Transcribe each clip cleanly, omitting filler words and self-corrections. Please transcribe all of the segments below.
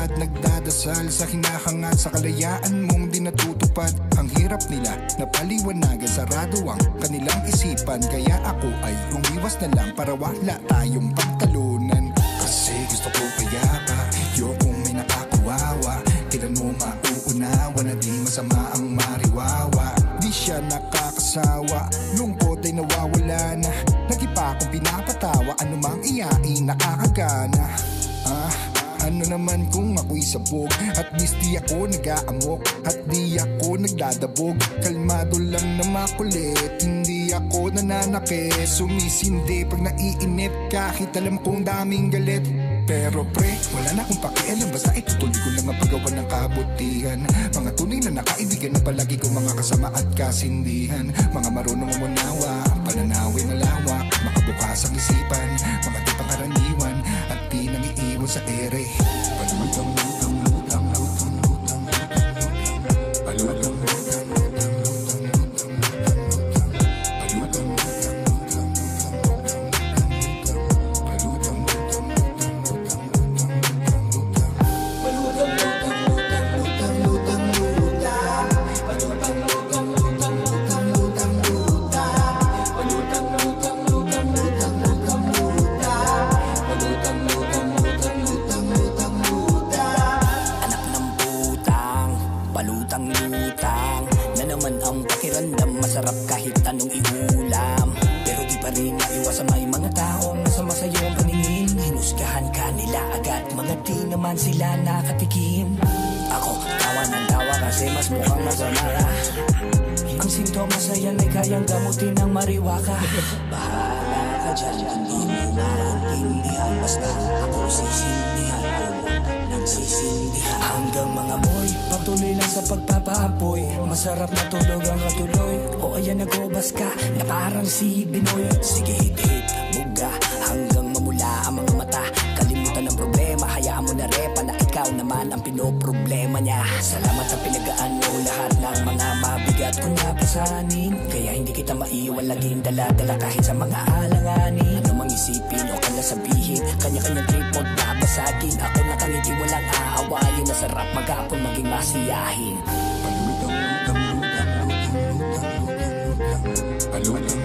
lumilipad, nagdadasal sa hinahangad, sa kalayaan mong di natutupad. Ang hirap nila na paliwanagan, sarado ang kanilang isipan. Kaya ako ay umiwas na lang para wala tayong pagtalunan. Kasi gusto ko payapa, yokong may nakakawawa. Kailan mo mauunawa na di masama ang mariwawa. Di siya nakakasawa, lungkot ay nawawala na. Nagipa akong pinapatawa, anumang iyain nakakagana. Ano naman kung ako'y sabog, at least di ako nag-aamok, at di ako nagdadabog. Kalmado lang na makulit, hindi ako nananakit. Sumisindi pag naiinip, kahit alam kong daming galit. Pero pre, wala na akong pakialam, basta itutuloy ko lang ang paggawa ng kabutihan. Mga tunay na nakaibigan na palagi ko mga kasama at kasindihan. Mga marunong umunawa, pananawin na lawak, makabukas ang isipan, mga di pangaraniwan, at di nangiiwan sa ere. Palutang, lutang, lutang, lutang, lutang, lutang, palutang, lutang, lutang, lutang, lutang, lutang, palutang, lutang, lutang, lutang, lutang, palutang-lutang na naman ang pakiramdam, masarap kahit anong iulam. Pero di pa rin maiwasan may mga taong nasa masayo ang paningin. Hinusgahan ka nila agad, mga di naman sila nakatikim. Ako, tawa ng tawa kasi mas mukhang masama. Ang sintomas na yan ay kayang gamutin ng mariwaka. Bahala ka dyan, hindi mo maintindihan. Basta ako sisindihan ko, nagsisindihan. Hanggang mga moy, patuloy lang sa pagpapaapoy. Masarap na tulog ang katuloy. O ayan nagobas ka, na parang si Binoy. Sige hit-hit, buga, hanggang mamula ang mga mata. Kalimutan ang problema, hayaan mo na repa na ikaw naman ang pinoproblema niya. Salamat sa pinagaan mo lahat ng mga mabigat kong napasanin. Kaya hindi kita maiwan, laging dala-dala kahit sa mga alanganin. Ano mang isipin o kanya sabihin, kanya-kanyang trip mo babasagin. Ako nakangiti, walang aawayin. Nasarap maghapon maging masiyahin. Palutang,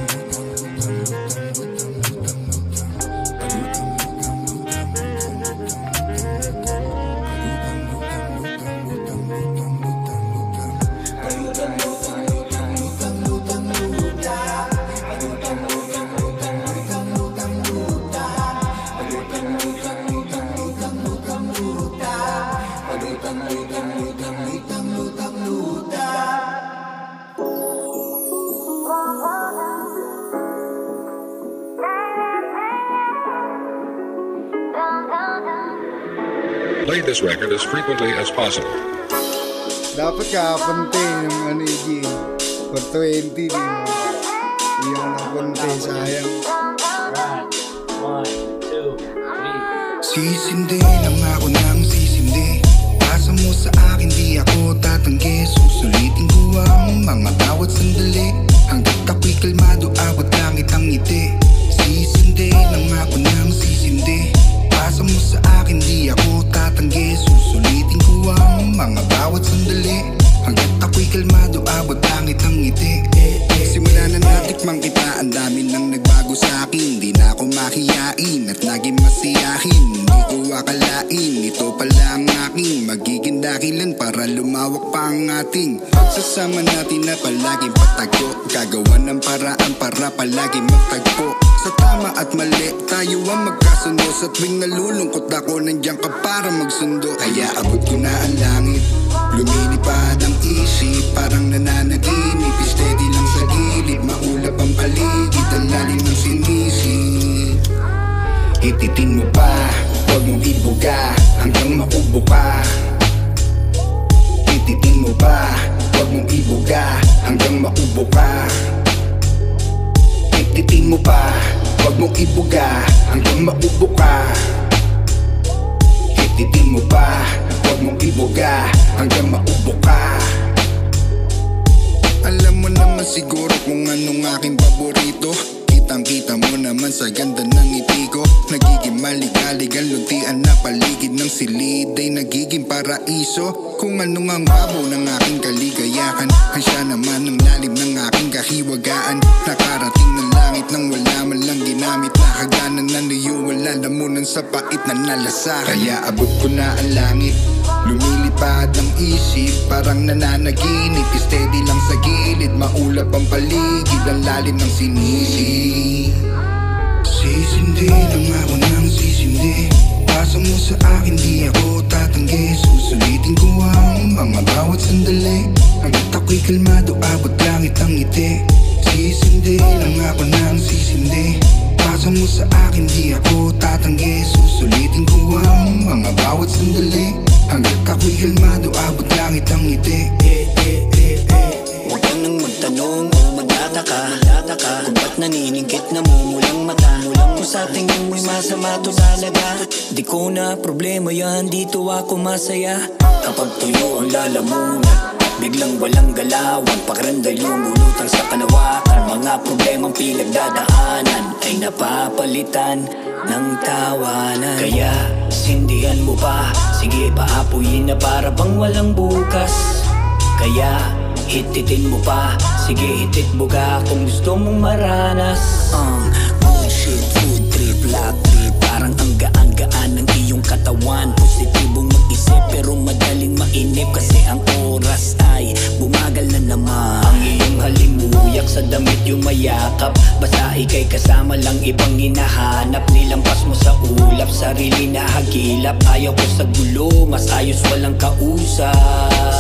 lutang, lutang, lutang, lutang, lutang, palutang, lutang, lutang, lutang, lutang, lutang, palutang, lutang, lutang, lutang, lutang, Play this record as frequently as possible. Dapat kapunti yung ano yung 420 din. Yung napunti, sayang. Right. 1, 2, 3. Sisindi lang ako ng sisindi. Pasa mo sa akin, di ako tatanggi. Susulitin ko ang mga bawat sandali. Hanggat ako'y kalmado, awat langit ang ngiti. Sisindi lang ako ng sisindi. Pasa mo sa akin, di ako tatanggi. Susulitin ko ang mga bawat sandali. Hanggat ako'y kalmado, awat langit ang ngiti. Simula na natikmang kita, ang dami nang nagbago sa akin. Di na ako mahiyain at naging masiyahin. Di ko akalain, ito pala ang aking magiging dahilan para lumawak pa ang ating pagsasama natin na palaging patago. Gagawa ng paraan para palaging magtagpo. Sa tama at mali, tayo ang magkasundo. Sa tuwing nalulungkot ako, nandiyan ka para magsundo. Kaya abot ko na ang langit, lumilipad ang isip, parang nananaginip. Steady lang sa gilid, maulap ang paligid, ang lalim ng sinisip. Hititin mo pa, huwag mong ibuga, hanggang maubo ka. Hititin mo pa, huwag mong ibuga, hanggang maubo ka. Hititin mo pa, huwag mong ibuga, hanggang maubo ka. Hititin mo pa, huwag mong ibuga, hanggang maubo ka. Alam mo naman siguro kung anong aking paborito. kitang kita mo naman sa ganda ng ngiti ko. Nagiging maligalig ang luntian na paligid ng silid ay nagiging paraiso. Kung ano ang babo ng aking kaligayahan ay siya naman ang lalim ng aking kahiwagaan. Nakarating ng langit nang wala man lang ginamit na hagdanan na niyuwala lamunan sa pait na nalasakan. Kaya abot ko na ang langit, lumilipad ang isip, parang nananaginip. Steady lang sa gilid, maulap ang paligid, ang lalim ng sinisi. Sisindi lang ako ng sisindi, pasa mo sa akin di ako tatanggi. Susulitin ko ang mga bawat sandali, hanggat ako'y kalmado abot langit ang ngiti. Sisindi lang ako ng sisindi, pasa mo sa akin di ako tatanggi. Susulitin ko ang mga bawat sandali, hanggat ako'y kalmado abot langit ang ngiti. Huwag kang nang magtanong o magtataka kung ba't naniningkit na mumulang mata. Kung sa tingin mo'y masama to talaga, di ko na problema yan, dito ako masaya. Kapag tuyo ang lalamunan, biglang walang galawan, pakiramdam lumulutang sa kalawakan. Mga problemang pinagdadaanan ay napapalitan ng tawanan. Kaya sindihan mo pa, sige paapuyin na para bang walang bukas. Kaya hititin mo pa, sige hitit buga kung gusto mong maranas. Bullshit, food trip, lap trip, parang ang gaan-gaan ng iyong katawan. Positibong mag-isip pero madaling mainip, kasi ang oras ay bumagal na naman. Ang iyong halimuyak sa damit yung mayakap, basta ikay kasama lang ibang hinahanap. Nilampas mo sa ulap, sarili na hagilap. Ayaw ko sa gulo, mas ayos walang kausap.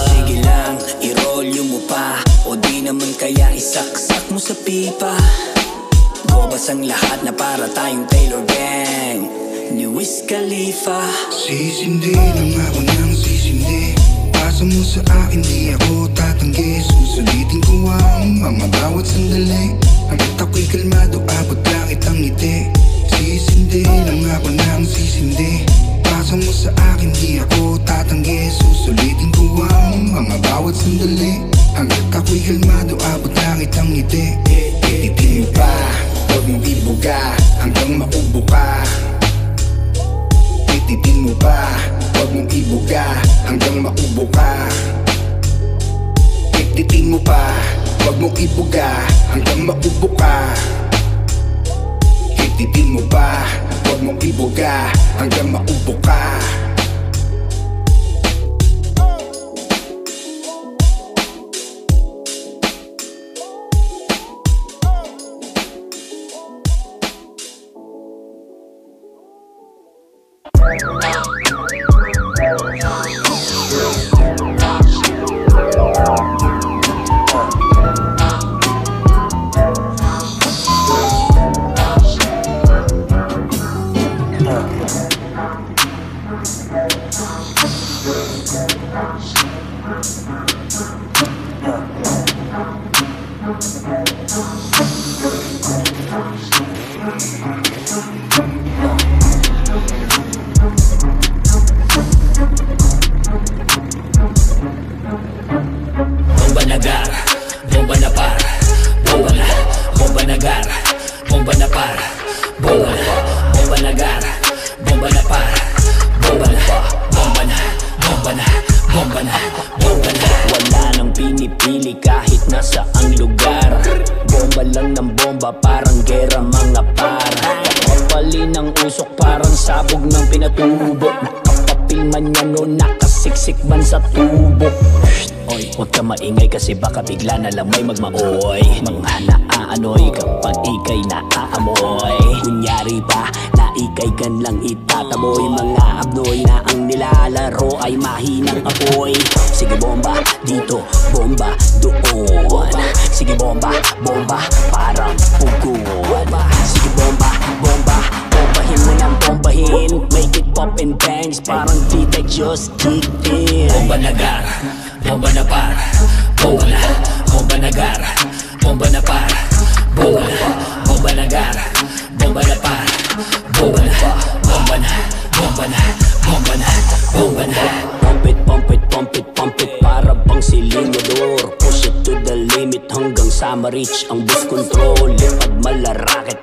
Sige lang, irolyo mo pa, o di naman kaya isaksak mo sa pipa. Gobas ang lahat na para tayong Taylor Gang ni Wiz Khalifa. Sisindi lang ako ng sisindi, pasa mo sa akin di ako tatanggi. Susulitin ko ang mga bawat sandali, hanggat ako'y kalmado abot langit ang ngiti. Sisindi lang ako ng sisindi, pasa mo sa akin di ako tatanggi. Susulitin ko ang mga bawat sandali, hanggat ako'y kalmado abot langit ang ngiti. Ititin mo pa, huwag mong ibuga hanggang maubo ka. Ititin mo pa, huwag mong ibuga hanggang maubo ka. Ititin mo pa, huwag mong ibuga hanggang maubo ka. Ititin mo pa, huwag mong ibuga hanggang maubo ka. Bomba nagar, bomba na par, bomba nagar, bomba na par, bomba nagar, bomba na par, bomba na. Wala nang pinipili kahit nasa ang lugar. Bomba lang ng bomba, parang gera mga par. Kapapali ng usok, parang sabog ng pinatubo. Nakapapil man yan o nakasiksik man sa tubo. Oy, huwag ka maingay kasi baka bigla na lamoy magmaoy. Mga naaanoy kapag ikay naaamoy. Kunyari pa na ikay kan lang itataboy. Mga abnoy na ang nilalaro ay mahinang apoy. Sige bomba dito, bomba doon. Sige bomba, bomba parang pugon. Sige bomba, bomba, bombahin mo ng bombahin. Make it pop and bangs, parang beat that just kicked in. Bomba nagar, bomba na par, bomba nagar, bomba na par, bomba nagar, bomba na par, bomba na. Pump it, pump it, pump it, pump it, para bang silinyador. Push it to the limit hanggang sa ma-reach ang boost control. Lipad malarakit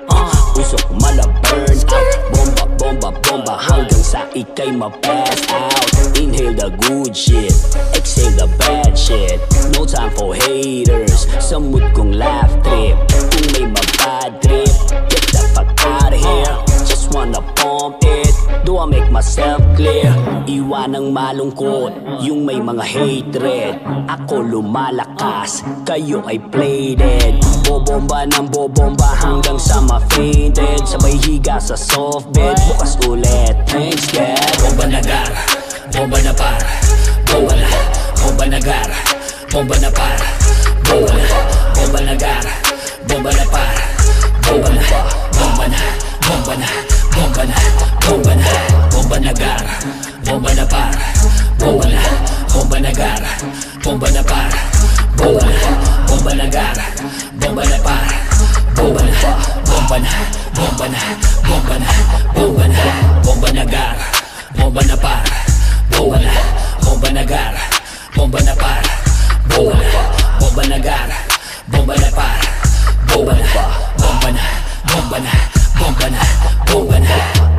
ika'y ma-pass out. Inhale the good shit, exhale the bad shit. No time for haters, sa mood kong laugh trip. Kung may ma-bad trip, get the fuck out of here. Just wanna pump it, do I make myself clear? Iwan ang malungkot, yung may mga hatred. Ako lumalakas, kayo ay plated. Bobomba ng bobomba hanggang sa ma-fainted. Sabay higa sa soft bed, bukas ulit. Thanks God. Bomba na gara, bomba na para. Bomba na, bomba na gara, bomba na para. Bomba na, bomba na gara, bomba na para. Bomba na, bomba na, bomba na, bomba na, bomba na. Bomba na gara, bomba na para. Bomba na, bomba na gara, bomba na para. Bomba na, bomba na gara, bomba na para. Bomba na, bomba na, bomba na, bomba na, bomba na. Bomba na gara, bomba na para. Bomba na, bomba na gara, bomba na para. Bomba na, bomba na gara, bomba na para. Bomba na, bomba na, bomba na, bomba na, bomba na.